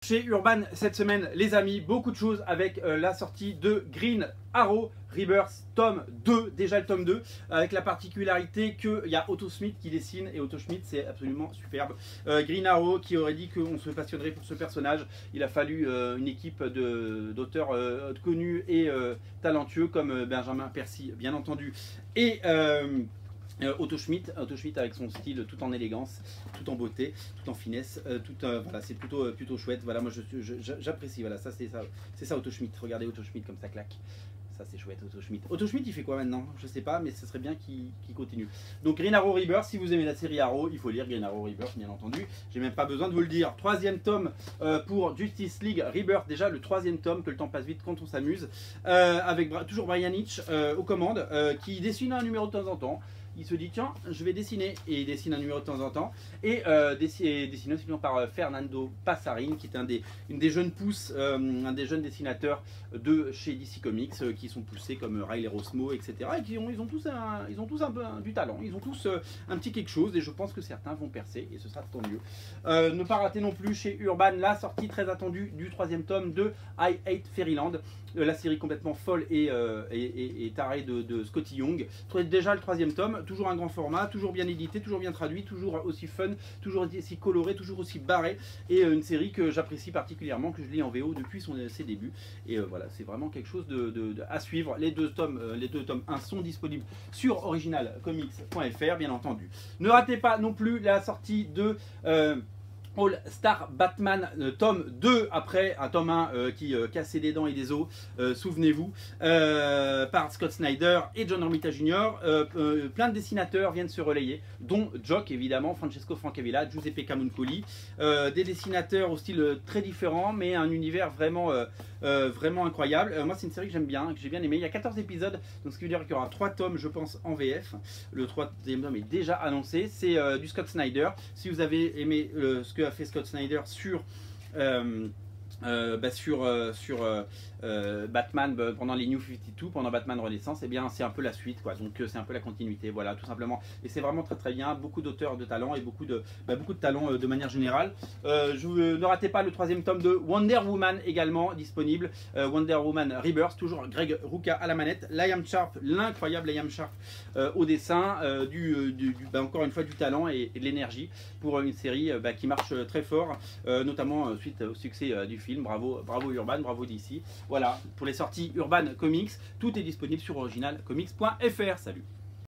Chez Urban cette semaine les amis, beaucoup de choses avec la sortie de Green Arrow Rebirth tome 2, déjà le tome 2, avec la particularité qu'il y a Otto Schmidt qui dessine, et Otto Schmidt c'est absolument superbe. Green Arrow qui aurait dit qu'on se passionnerait pour ce personnage, il a fallu une équipe d'auteurs connus et talentueux comme Benjamin Percy bien entendu, et Otto Schmidt avec son style tout en élégance, tout en beauté, tout en finesse, voilà, c'est plutôt chouette. Voilà, moi j'apprécie. Voilà, ça c'est ça Otto Schmidt. Regardez Otto Schmidt comme ça claque. Ça c'est chouette Otto Schmidt. Otto Schmidt il fait quoi maintenant? Je sais pas, mais ce serait bien qu'il continue. Donc Green Arrow Rebirth, si vous aimez la série Arrow, il faut lire Green Arrow Rebirth bien entendu. J'ai même pas besoin de vous le dire. Troisième tome pour Justice League Rebirth, déjà le troisième tome, que le temps passe vite quand on s'amuse, avec toujours Brian Hitch aux commandes, qui dessine un numéro de temps en temps. Il se dit tiens je vais dessiner, et il dessine un numéro de temps en temps, et dessiné aussi par Fernando Passarin qui est une des jeunes pousses, un des jeunes dessinateurs de chez DC Comics qui sont poussés comme Riley Rossmo etc, et ils ont tous un peu du talent, ils ont tous un petit quelque chose, et je pense que certains vont percer et ce sera tant mieux. Ne pas rater non plus chez Urban la sortie très attendue du troisième tome de I Hate Fairyland, la série complètement folle et tarée de Scotty Young. Déjà le troisième tome, toujours un grand format, toujours bien édité, toujours bien traduit, toujours aussi fun, toujours aussi coloré, toujours aussi barré, et une série que j'apprécie particulièrement, que je lis en VO depuis ses débuts, et voilà, c'est vraiment quelque chose à suivre. Les deux tomes 1 sont disponibles sur originalcomics.fr bien entendu. Ne ratez pas non plus la sortie de All Star Batman tome 2, après un tome 1 qui cassait des dents et des os, souvenez-vous, par Scott Snyder et John Romita Jr. Plein de dessinateurs viennent se relayer, dont Jock évidemment, Francesco Francavilla, Giuseppe Camuncoli, des dessinateurs au style très différent, mais un univers vraiment incroyable. Moi c'est une série que j'aime bien, que j'ai bien aimé. Il y a 14 épisodes, donc ce qui veut dire qu'il y aura 3 tomes je pense en VF. Le 3e tome est déjà annoncé, c'est du Scott Snyder. Si vous avez aimé ce que a fait Scott Snyder sur Batman pendant les New 52, pendant Batman Renaissance, et bien c'est un peu la suite quoi, donc c'est un peu la continuité, voilà tout simplement, et c'est vraiment très bien, beaucoup d'auteurs de talent et beaucoup de talent de manière générale. Ne ratez pas le troisième tome de Wonder Woman également disponible, Wonder Woman Rebirth, toujours Greg Rucka à la manette, Liam Sharp, l'incroyable Liam Sharp au dessin, encore une fois du talent et de l'énergie pour une série qui marche très fort, notamment suite au succès du film. Bravo Urban, bravo DC. Voilà, pour les sorties Urban Comics, tout est disponible sur originalcomics.fr. Salut.